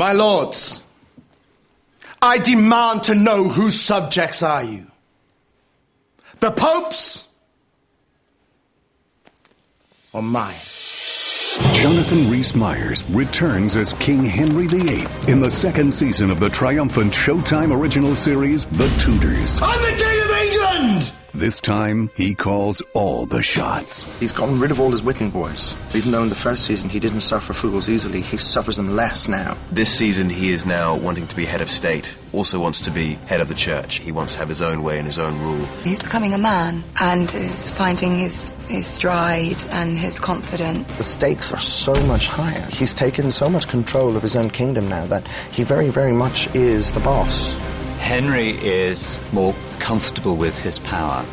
My lords, I demand to know whose subjects are you? The Pope's or mine? Jonathan Rhys-Meyers returns as King Henry VIII in the second season of the triumphant Showtime original series, The Tudors. I'm the King of England! This time, he calls all the shots. He's gotten rid of all his whipping boys. Even though in the first season he didn't suffer fools easily, he suffers them less now. This season he is now wanting to be head of state, also wants to be head of the church. He wants to have his own way and his own rule. He's becoming a man and is finding his stride and his confidence. The stakes are so much higher. He's taken so much control of his own kingdom now that he very, very much is the boss. Henry is more comfortable with his power.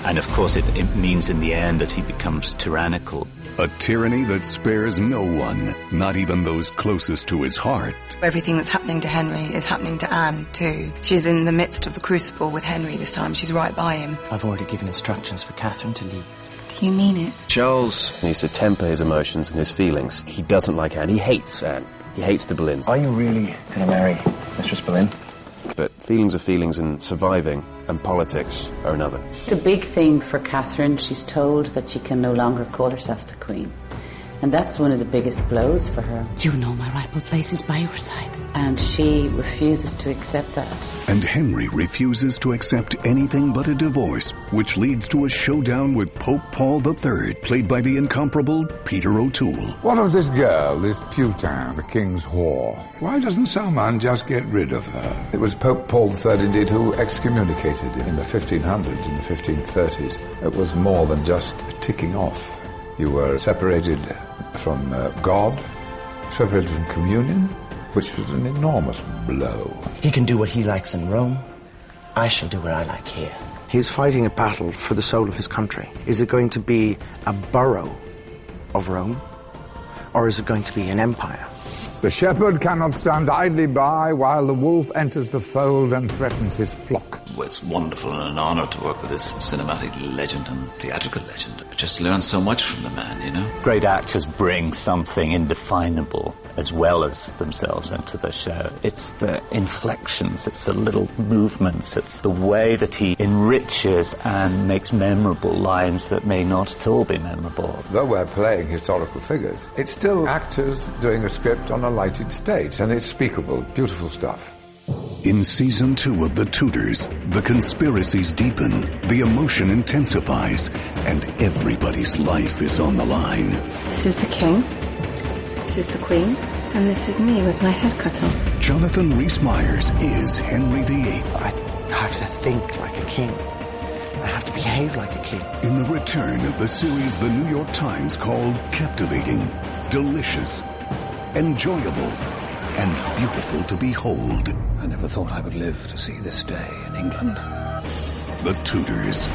And of course it means in the end that he becomes tyrannical. A tyranny that spares no one, not even those closest to his heart. Everything that's happening to Henry is happening to Anne too. She's in the midst of the crucible with Henry this time. She's right by him. I've already given instructions for Catherine to leave. Do you mean it? Charles needs to temper his emotions and his feelings. He doesn't like Anne. He hates Anne. He hates the Boleyns. Are you really going to marry Mistress Boleyn? But feelings are feelings, and surviving and politics are another. The big thing for Catherine, she's told that she can no longer call herself the Queen. And that's one of the biggest blows for her. You know my rightful place is by your side. And she refuses to accept that. And Henry refuses to accept anything but a divorce, which leads to a showdown with Pope Paul III, played by the incomparable Peter O'Toole. What of this girl, this Putain, the king's whore? Why doesn't Salman just get rid of her? It was Pope Paul III, indeed, who excommunicated in the 1500s and the 1530s. It was more than just a ticking off. You were separated from God, separated from communion, which was an enormous blow. He can do what he likes in Rome. I shall do what I like here. He's fighting a battle for the soul of his country. Is it going to be a borough of Rome, or is it going to be an empire? The shepherd cannot stand idly by while the wolf enters the fold and threatens his flock. Well, it's wonderful and an honor to work with this cinematic legend and theatrical legend. I just learned so much from the man, you know? Great actors bring something indefinable as well as themselves into the show. It's the inflections, it's the little movements, it's the way that he enriches and makes memorable lines that may not at all be memorable. Though we're playing historical figures, it's still actors doing a script on a lighted stage, and it's speakable, beautiful stuff. In season 2 of The Tudors, the conspiracies deepen, the emotion intensifies, and everybody's life is on the line. This is the king, this is the queen, and this is me with my head cut off. Jonathan Rhys-Meyers is Henry VIII. I have to think like a king. I have to behave like a king. In the return of the series the New York Times called captivating, delicious, enjoyable, and beautiful to behold. I never thought I would live to see this day in England. The Tudors.